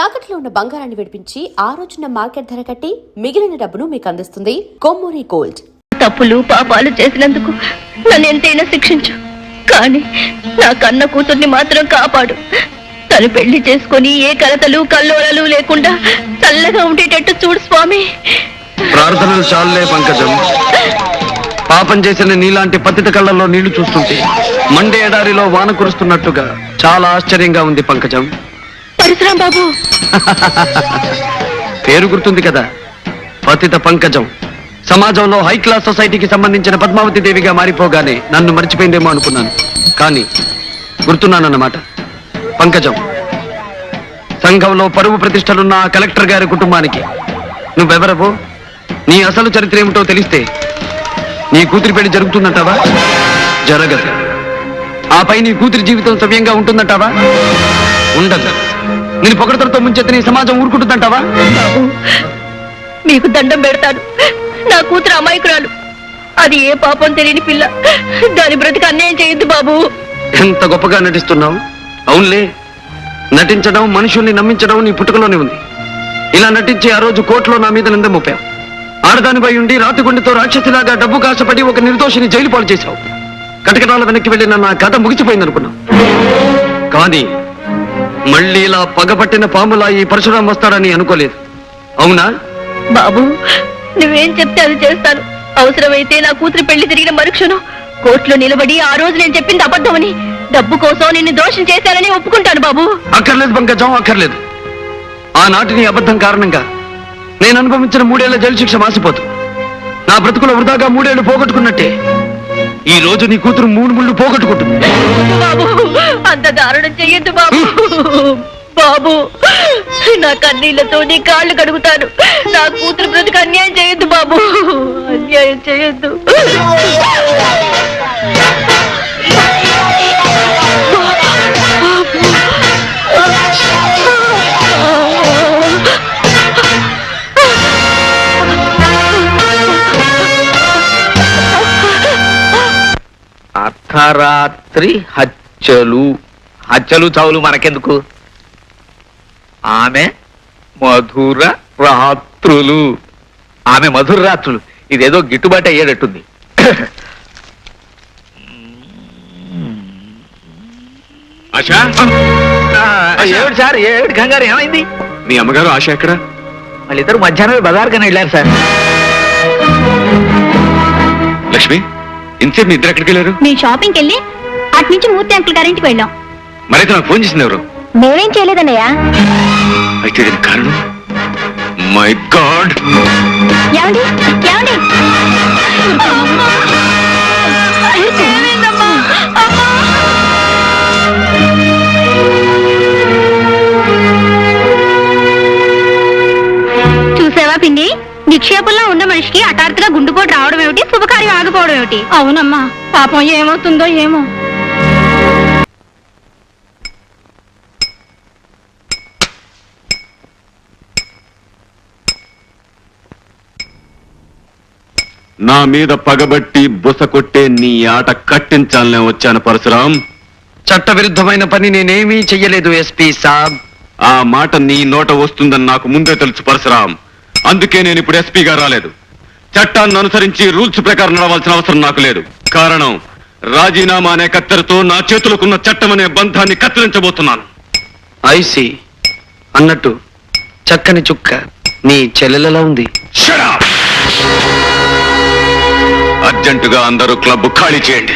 తాకట్లో ఉన్న బంగారాన్ని విడిపించి ఆ రోజున మార్కెట్ ధర కట్టి మిగిలిన డబ్బును మీకు అందిస్తుంది కొమ్మూరి గోల్డ్. తప్పులు పాపాలు చేసినందుకు నన్ను ఎంతైనా శిక్షించు, కానీ నా కన్న కూతుర్ని మాత్రం కాపాడు. తను పెళ్లి చేసుకుని ఏ కలతలు కల్లోలలు లేకుండా చల్లగా ఉండేటట్టు చూడు స్వామి. ప్రార్థనలు చాలులే పంకజం. పాపం చేసిన నీలాంటి పతిత కళ్ళల్లో నీళ్లు చూస్తుంటే మండే ఎడారిలో వాన కురుస్తున్నట్టుగా చాలా ఆశ్చర్యంగా ఉంది పంకజం. పరశురాం బాబు పేరు గుర్తుంది కదా, పతిత పంకజం. సమాజంలో హై క్లాస్ సొసైటీకి సంబంధించిన పద్మావతి దేవిగా మారిపోగానే నన్ను మర్చిపోయిందేమో అనుకున్నాను, కానీ గుర్తున్నానన్నమాట. పంకజం, సంఘంలో పరువు ప్రతిష్టలున్న ఆ కలెక్టర్ గారి కుటుంబానికి నువ్వెవరవో, నీ అసలు చరిత్ర ఏమిటో తెలిస్తే నీ కూతురి పెళ్లి జరుగుతుందంటావా? జరగదు. ఆపై నీ కూతురి జీవితం సవ్యంగా ఉంటుందంటావా? ఉండదు. నేను పొగడతలతో ముంచెత్తి నీ సమాజం ఊరుకుంటుందంటావా? బాబు, మీకు దండం పెడతాను. నా కూతురు అమాయకురాలు, అది ఏ పాపం తెలియని పిల్ల. దాని బ్రతికి అన్యాయం చేయొద్దు బాబు. ఎంత గొప్పగా నటిస్తున్నావు. అవునులే, నటించడం, మనుషుల్ని నమ్మించడం నీ పుట్టుకలోనే ఉంది. ఇలా నటించి ఆ రోజు కోర్టులో నా మీద నింద మోపావు. ఆడదానిపై ఉండి రాతిగుండితో రాక్షసిలాగా డబ్బు కాశపడి ఒక నిర్దోషిని జైలు పాలు చేశావు. కటకటాల వెనక్కి వెళ్ళిన నా కథ ముగిసిపోయిందనుకున్నావు, కానీ మళ్ళీ ఇలా పగపట్టిన పాములా ఈ పరశురాం వస్తాడని అనుకోలేదు. అవునా? బాబు, నువ్వేం చెప్తే అది చేస్తాను. అవసరమైతే నా కూతురు పెళ్లి తిరిగిన మరుక్షణం కోర్టులో నిలబడి ఆ రోజు నేను చెప్పింది అబద్ధమని, డబ్బు కోసం నిన్ను దోషం చేశానని ఒప్పుకుంటాను బాబు. అక్కర్లేదు పంకజం, అక్కర్లేదు. ఆనాటి నీ అబద్ధం కారణంగా నేను అనుభవించిన 3 ఏళ్ల జైలు శిక్ష మాసిపోతు. నా బ్రతుకులో వృధాగా 3 ఏళ్లు పోగొట్టుకున్నట్టే ఈ రోజు నీ కూతురు 3 ముళ్ళు పోగొట్టుకుంటుంది. బాబు, అంత దారుణం చెయ్యొద్దు బాబు. బాబు, నా కన్నీళ్లతో నీ కాళ్ళు కడుగుతాను. నా కూతురు బ్రతుకు అన్యాయం చేయొద్దు బాబు, అన్యాయం చేయొద్దు. అర్ధరాత్రి హత్యలు చావులు మనకెందుకు? ఆమె మధుర రాత్రులు, ఆమె మధుర రాత్రులు. ఇదేదో గిట్టుబాటు అయ్యేటట్టుంది. ఏమిటి సార్, ఏమిటి కంగారు, ఏమైంది? మీ అమ్మగారు ఆశ ఎక్కడ? వాళ్ళిద్దరు మధ్యాహ్నం బజార్గానే వెళ్ళారు సార్. లక్ష్మి, ఇంతసేపు మీ ఇద్దరు ఎక్కడికి వెళ్ళారు? మేము షాపింగ్కి వెళ్ళి అటు నుంచి మూర్తి అంకుల్ గారింటికి వెళ్ళాం. మరైతే నాకు ఫోన్ చేసింది ఎవరు? మేమేం చేయలేదన్నయ్యా. అయితే దీనికి కారణం మై గాడ్. ఏమండి ఏమండి, చూసావా పిండి, నిక్షేపంలో ఉన్న మనిషికి హఠాత్తుగా గుండెపోటు రావడం ఏమిటి, శుభకార్యం ఆగిపోవడం ఏమిటి? అవునమ్మా, పాపం ఏమవుతుందో ఏమో. నా మీద పగబట్టి బుస కొట్టే నీ ఆట కట్టించాలనే వచ్చాను పరశురాం. చట్టవిరుద్ధమైన పని నేనేమీ చెయ్యలేదు ఎస్పీ సాబ్. ఆ మాట నీ నోట వస్తుందని నాకు ముందే తెలుసు పరశురాం. అందుకే నేను ఇప్పుడు ఎస్పీగా రాలేదు. చట్టాన్ని అనుసరించి రూల్స్ ప్రకారం నడవాల్సిన అవసరం నాకు లేదు. కారణం, రాజీనామా అనే కత్తెరతో నా చేతులకున్న చట్టం అనే బంధాన్ని కత్తిరించబోతున్నాను. ఐసి అన్నట్టు చక్కని చుక్క నీ చెల్లెలలో ఉంది. అర్జెంటుగా అందరూ క్లబ్ ఖాళీ చేయండి.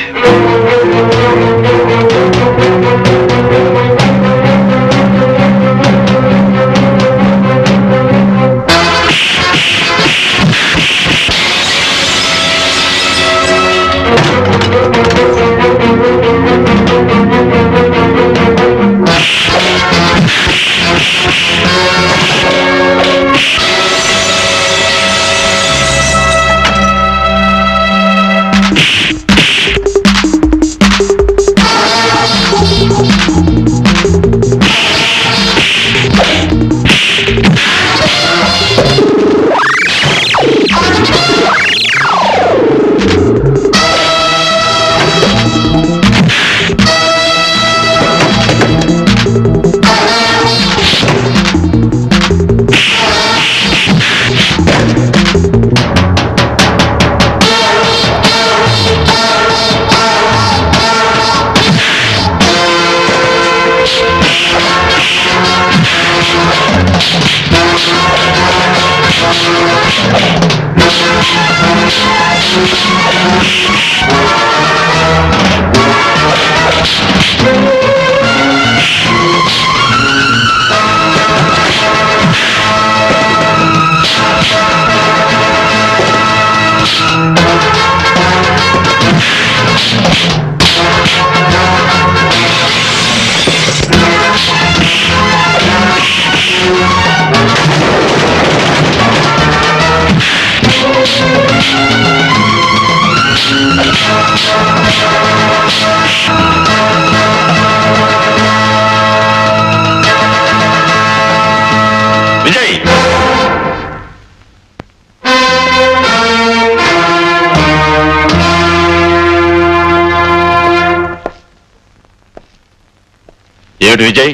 విజయ్, ఏమిటి విజయ్,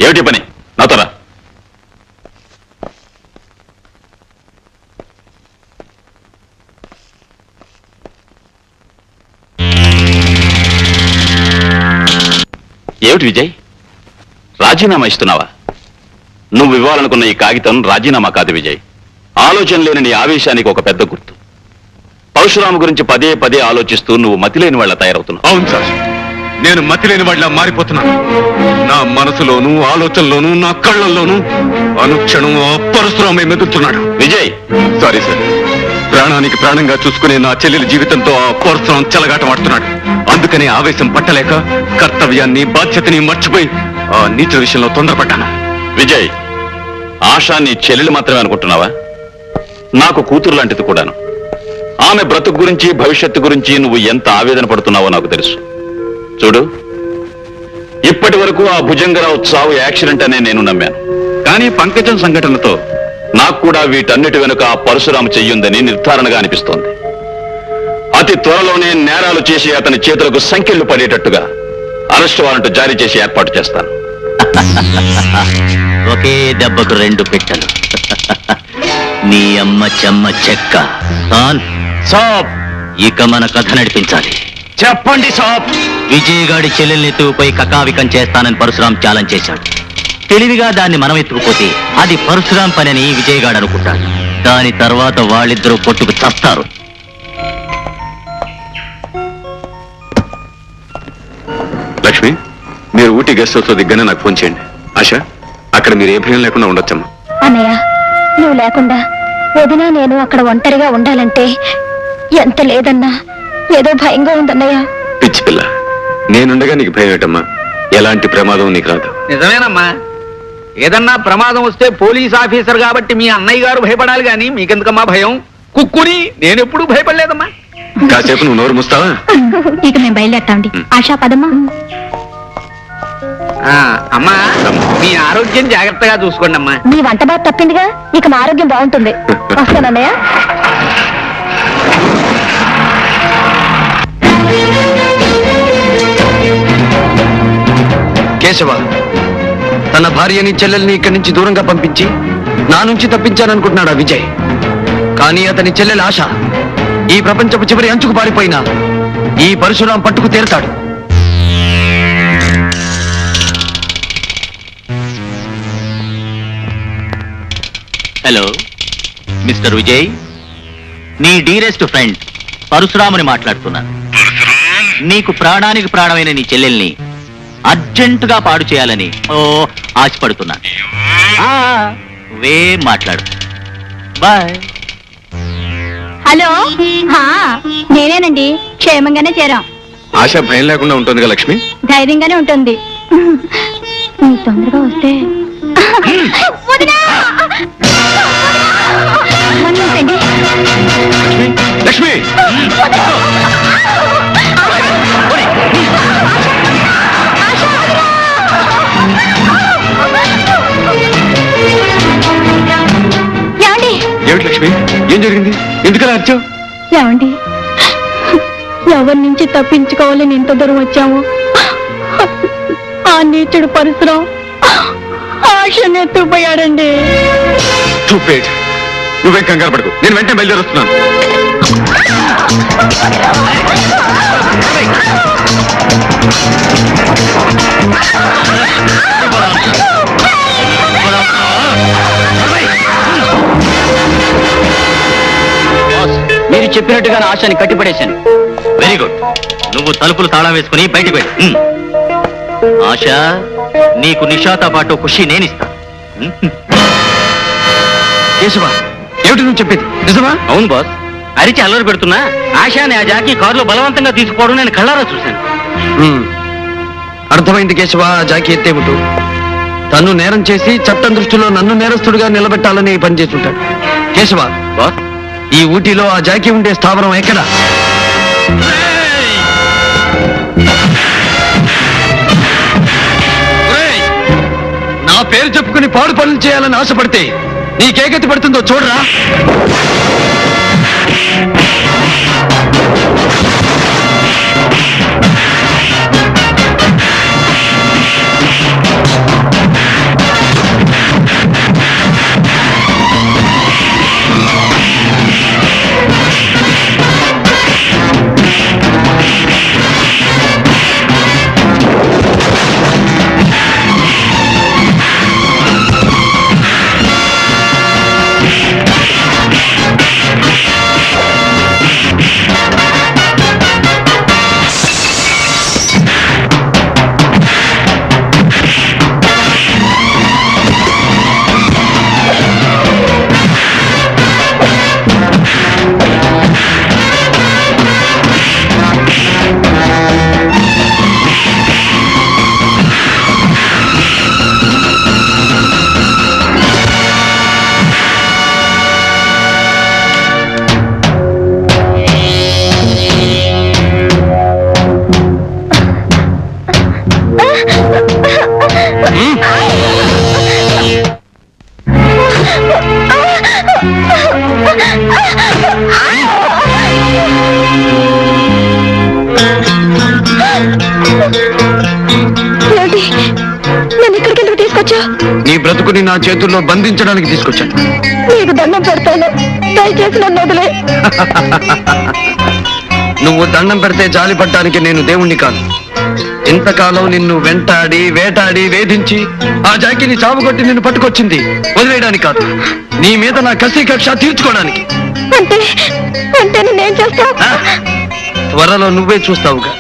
ఏమిటి పని? నాతోరా. ఏమిటి విజయ్, రాజీనామా ఇస్తున్నావా? నువ్వు ఇవ్వాలనుకున్న ఈ కాగితం రాజీనామా కాదు విజయ్. ఆలోచన లేని నీ ఆవేశానికి ఒక పెద్ద గుర్తు. పరశురాము గురించి పదే పదే ఆలోచిస్తూ నువ్వు మతిలేని వాళ్ళ తయారవుతున్నావు. అవును సార్, నేను మతిలేని వాళ్ళ మారిపోతున్నాను. నా మనసులోను ఆలోచనలోను నా కళ్ళల్లోనూ అనుక్షణం ఆ పరశురామే మెదులుతున్నాడు. విజయ్, సారీ సార్, ప్రాణానికి ప్రాణంగా చూసుకునే నా చెల్లెలి జీవితంతో ఆ పరశురాం చెలగాటమాడుతున్నాడు. అందుకనే ఆవేశం పట్టలేక కర్తవ్యాన్ని బాధ్యతని మర్చిపోయి ఆ నీచ విషయంలో తొందరపడ్డాను. విజయ్, ఆశా నీ చెల్లెలు మాత్రమే అనుకుంటున్నావా? నాకు కూతురు లాంటిది కూడాను. ఆమె బ్రతుకు గురించి భవిష్యత్తు గురించి నువ్వు ఎంత ఆవేదన పడుతున్నావో నాకు తెలుసు. చూడు, ఇప్పటి వరకు ఆ భుజంగరావు చావు యాక్సిడెంట్ అనే నేను నమ్మాను. కానీ పంకజం సంఘటనతో నాకు కూడా వీటన్నిటి వెనుక ఆ పరశురాము చెయ్యుందని నిర్ధారణగా అనిపిస్తోంది. అతి త్వరలోనే నేరాలు చేసి అతని చేతులకు సంకెళ్లు పడేటట్టుగా అరెస్ట్ వారెంట్ జారీ చేసి ఏర్పాటు చేస్తాను. ఒకే దెబ్బకు రెండు పిట్టలు. నీ అమ్మ చెమ్మ చెక్క. సాప్, ఇక మన కథ నడిపించాలి. చెప్పండి సాబ్. విజయగాడి చెల్లెల్ని ఎత్తుకుపోయి కకావికం చేస్తానని పరశురాం ఛాలెంజ్ చేశాడు. తెలివిగా దాన్ని మనం ఎత్తుకుపోతే అది పరశురాం పని అని విజయగాడు అనుకుంటాడు. దాని తర్వాత వాళ్ళిద్దరూ పొట్టుకు చస్తారు. లక్ష్మి, మీరు ఊటీ గెస్ట్ హౌస్ లో దిగ్గానే నాకు ఫోన్ చేయండి. ఆశ, అక్కడ మీరు ఏ భయం లేకుండా ఉండొచ్చమ్మా. అన్నయ్య, నువ్వు లేకుండా వదిన నేను అక్కడ ఒంటరిగా ఉండాలంటే ఎంత లేదన్నా ఏదో భయంగా ఉందన్నయ్య. పిచ్చి పిల్ల, నేనుండగా నీకు భయం ఏంటమ్మా? ఎలాంటి ప్రమాదం నీకు రాదు. నిజమేనమ్మా, ఏదన్నా ప్రమాదం వస్తే పోలీస్ ఆఫీసర్ కాబట్టి మీ అన్నయ్య గారు భయపడాలి గాని మీకెందుకమ్మా భయం? కుక్కుని నేనెప్పుడు భయపడలేదమ్మా. కాసేపు నువ్వు నోరు ముస్తావా? ఇక మేము బయలుదేరతాండి. ఆశా పదమ్మా. అమ్మా, మీ ఆరోగ్యం జాగ్రత్తగా చూసుకోండి అమ్మా. మీ వంట బాగా తప్పిందిగా, ఇక మా ఆరోగ్యం బాగుంటుంది. వస్తానన్నయ్య. కేశవ తన భార్యని చెల్లెల్ని ఇక్కడి నుంచి దూరంగా పంపించి నా నుంచి తప్పించాననుకుంటున్నాడు ఆ విజయ్. కానీ అతని చెల్లెలు ఆశ ఈ ప్రపంచపు చివరి అంచుకు పారిపోయినా ఈ పరశురాం పట్టుకు తీరుతాడు. హలో మిస్టర్ విజయ్, నీ డీరెస్ట్ ఫ్రెండ్ పరశురాముని మాట్లాడుతున్నాను. నీకు ప్రాణానికి ప్రాణమైన నీ చెల్లెల్ని అర్జెంటుగా పాడు చేయాలని ఆశపడుతున్నాను. మాట్లాడు. బాయ్. హలో, నేనేనండి. క్షేమంగానే చేరాం. ఆశ భయం లేకుండా ఉంటుంది కదా లక్ష్మి? ధైర్యంగానే ఉంటుంది. మీరు తొందరగా వస్తే లక్ష్మి, ఏమిటి లక్ష్మి, ఏం జరిగింది? ఎందుకలా అర్చావు? ఏమండి, ఎవరి నుంచి తప్పించుకోవాలని ఇంత దూరం వచ్చాము. ఆ నీచుడు పరశురాం ఆశను ఎత్తుకుపోయాడండి. నువ్వేం కంగారు పడకు, నేను వెంటనే బయలుదేరుస్తున్నాను. మీరు మీరు చెప్పినట్టుగా ఆశని కట్టిపడేశాను. Very good. నువ్వు తలుపులు తాళం వేసుకుని బయటికి వెళ్ళు. ఆశ, నీకు నిషాతో పాటు ఖుషి నేనిస్తా. కేశవా, ఏమిటి నువ్వు చెప్పేది నిజమా? అవును బాస్. అరిచి అల్లరి పెడుతున్నా ఆశాని ఆ జాకీ కారులో బలవంతంగా తీసుకుపోవడం నేను కళ్ళారా చూశాను. అర్థమైంది కేశవ. జాకీ ఎత్తేమిటు తను నేరం చేసి చట్టం దృష్టిలో నన్ను నేరస్తుడిగా నిలబెట్టాలని పని చేస్తుంటాడు. కేశవ బాస్, ఈ ఊటీలో ఆ జాకీ ఉండే స్థావరం ఎక్కడ? ఒరేయ్! నా పేరు చెప్పుకుని పాడు పనులు చేయాలని ఆశపడితే నీకే గతి పడుతుందో చూడరా. నీ బ్రతుకుని నా చేతుల్లో బంధించడానికి తీసుకొచ్చాను. నీకు దండం పెడతాను, దయచేసి నన్ను వదిలే. నువ్వు దండం పెడితే జాలి పడ్డానికి నేను దేవుణ్ణి కాను. ఇంతకాలం నిన్ను వెంటాడి వేటాడి వేధించి ఆ జాకిని చావుకొట్టి నిన్ను పట్టుకొచ్చింది వదిలేయడానికి కాదు, నీ మీద నా కసి కక్ష తీర్చుకోవడానికి. అంటే అంటే నేనేం చేస్తా? త్వరలో నువ్వే చూస్తావుగా.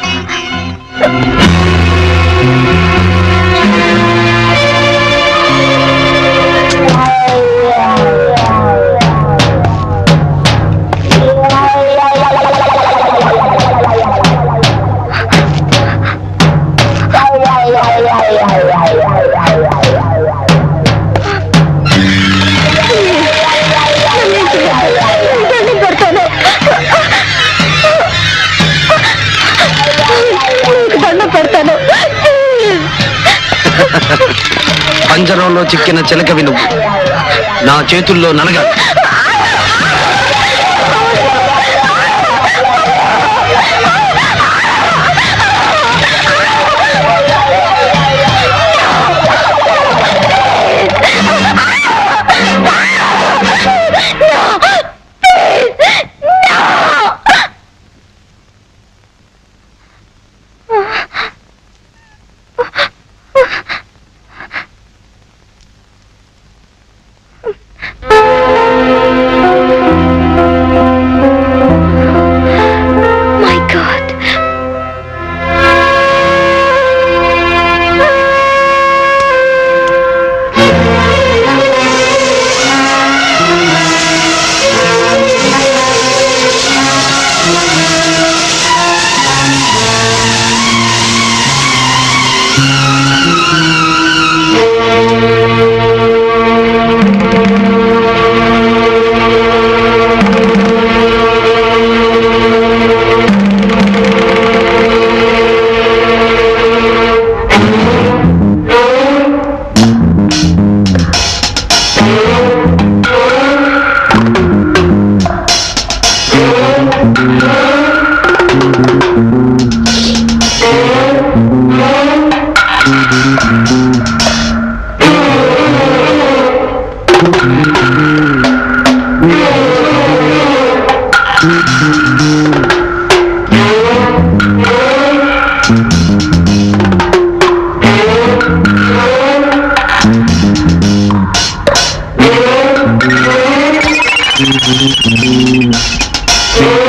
పంజరంలో చిక్కిన చిలకవి నువ్వు, నా చేతుల్లో నలగాలి. Thank you.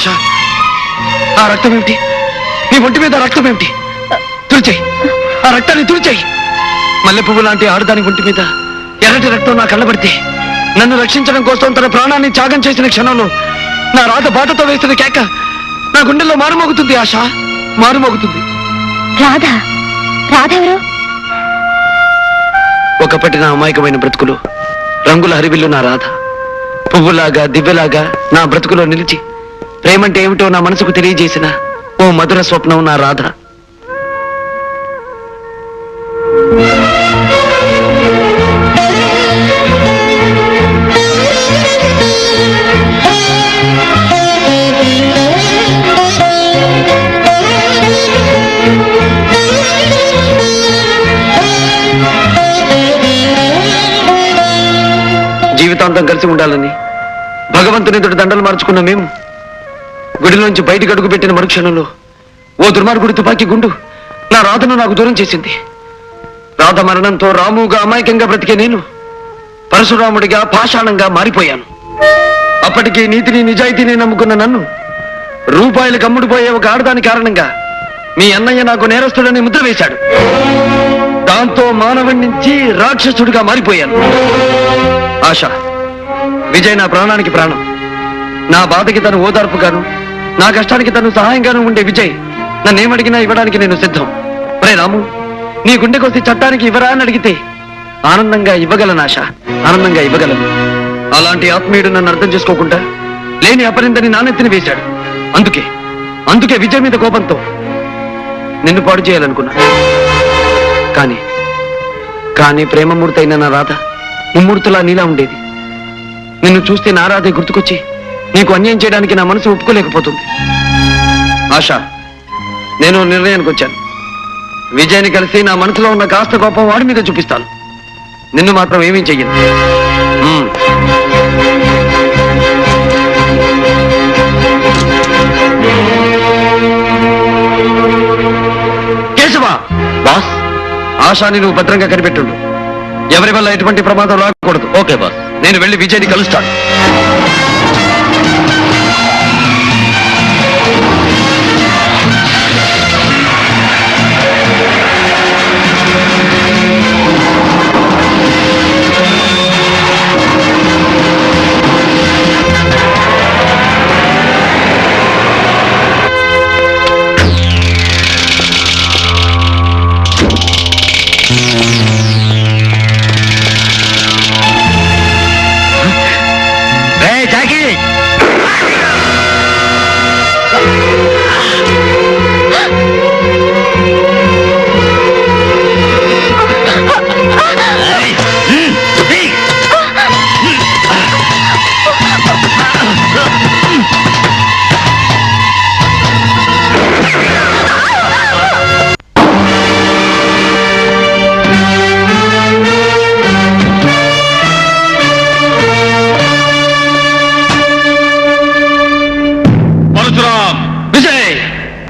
ఆశ, ఆ రక్తం ఏమిటి? నీ ఒంటి మీద రక్తం ఏమిటి? తుడిచేయి, ఆ రక్తాన్ని తుడిచేయి. మల్లె పువ్వు లాంటి ఆడదాని ఒంటి మీద ఎర్రటి రక్తం నా కళ్ళబడితే నన్ను రక్షించడం కోసం తన ప్రాణాన్ని త్యాగం చేసిన క్షణంలో నా రాధ బాటతో వేసిన కేక నా గుండెల్లో మారుమోగుతుంది ఆశ, మారుమోగుతుంది. రాధా రాధెవరు? ఒకప్పటి నా అమాయకమైన బ్రతుకులు రంగుల హరివిల్లు నా రాధ. పువ్వులాగా దివ్యలాగా నా బ్రతుకులో నిలిచి ప్రేమంటే ఏమిటో నా మనసుకు తెలియజేసిన ఓ మధుర స్వప్నం నా రాధ. జీవితాంతం కలిసి ఉండాలని భగవంతుని ఎదుటి దండలు మార్చుకున్న మేము గుడిలోంచి బయటికి అడుగు పెట్టిన మరుక్షణంలో ఓ దుర్మార్గుడి తుపాకీ గుండు నా రాధను నాకు దూరం చేసింది. రాధ మరణంతో రాముగా అమాయకంగా బ్రతికే నేను పరశురాముడిగా పాషాణంగా మారిపోయాను. అప్పటికి నీతిని నిజాయితీని నమ్ముకున్న నన్ను రూపాయలకు అమ్ముడుపోయే ఒక ఆడదాని కారణంగా మీ అన్నయ్య నాకు నేరస్తుడని ముద్ర వేశాడు. దాంతో మానవుడి నుంచి రాక్షసుడిగా మారిపోయాను. ఆశ, విజయ్ నా ప్రాణానికి ప్రాణం. నా బాధకి తను ఓదార్పుగాను, నా కష్టానికి తను సహాయంగాను ఉండే విజయ్ నన్నేమడిగినా ఇవ్వడానికి నేను సిద్ధం. రే రాము, నీ గుండెకొస్తే చట్టానికి ఇవ్వరా అని అడిగితే ఆనందంగా ఇవ్వగలను ఆశ, ఆనందంగా ఇవ్వగలను. అలాంటి ఆత్మీయుడు నన్ను అర్థం చేసుకోకుండా లేని అపరిందని నానెత్తిని వేశాడు. అందుకే విజయ్ మీద కోపంతో నిన్ను పాడు చేయాలనుకున్నా. కానీ ప్రేమమూర్తి అయిన నా రాధ ముమ్మూర్తులా నీలా ఉండేది. నిన్ను చూస్తే నా రాధే గుర్తుకొచ్చి నీకు అన్యాయం చేయడానికి నా మనసు ఒప్పుకోలేకపోతుంది. ఆశ, నేను నిర్ణయానికి వచ్చాను. విజయ్ని కలిసి నా మనసులో ఉన్న కాస్త కోపం వాడి మీద చూపిస్తాను. నిన్ను మాత్రం ఏమీ చెయ్యను. కేశవ బాస్, ఆశాని నువ్వు భద్రంగా కనిపెట్టుండు. ఎవరి వల్ల ఎటువంటి ప్రమాదం రాకూడదు. Okay boss. నేను వెళ్ళి విజయ్ని కలుస్తాను.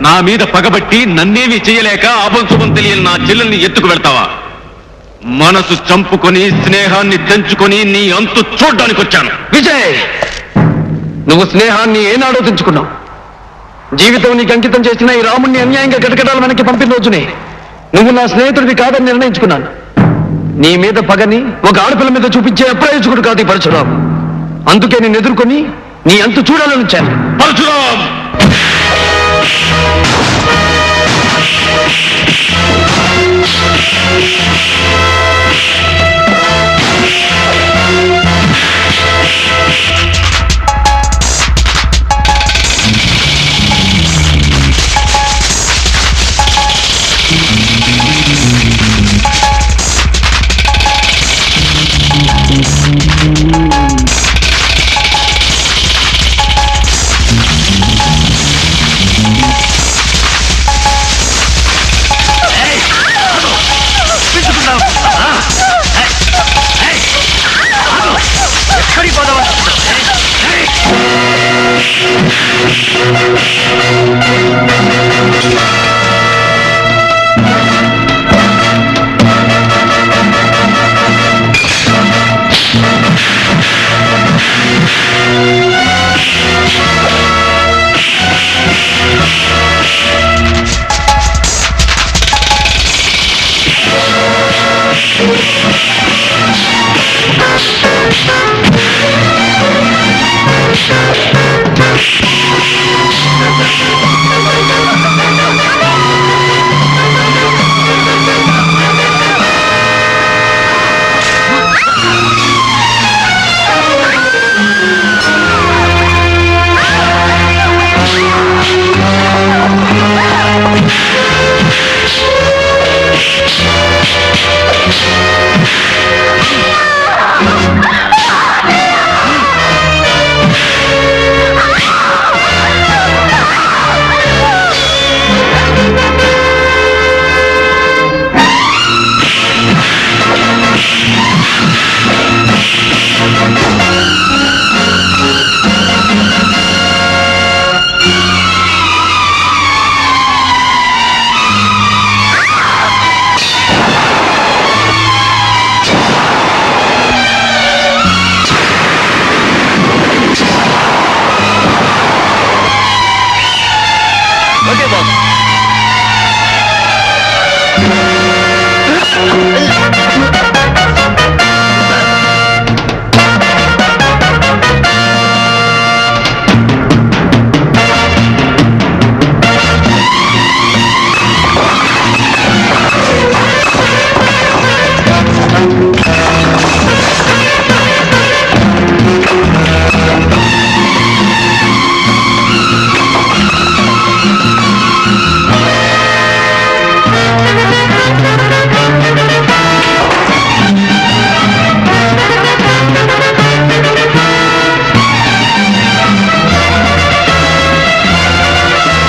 నా మీద పగబట్టి నన్నేమీ చేయలేక అభంశుభం తెలియని నా చెల్లెల్ని ఎత్తుకు వెళ్తావా? మనసు చంపుకొని స్నేహాన్ని తెంచుకొని నీ అంతు చూడ్డానికి వచ్చాను. విజయ్, నువ్వు స్నేహాన్ని ఏనాడో తెంచుకున్నావు. జీవితం నీకు అంకితం చేసిన ఈ రాముణ్ణి అన్యాయంగా గటగటాల వెనక్కి పంపిన రోజునే నువ్వు నా స్నేహితుడివి కాదని నిర్ణయించుకున్నాను. నీ మీద పగని ఒక ఆడపిల్ల మీద చూపించే అప్రయోజకుడు కాదు ఈ పరశురాం. అందుకే నేను ఎదుర్కొని నీ అంతు చూడాలని వచ్చాను. పరశురాం!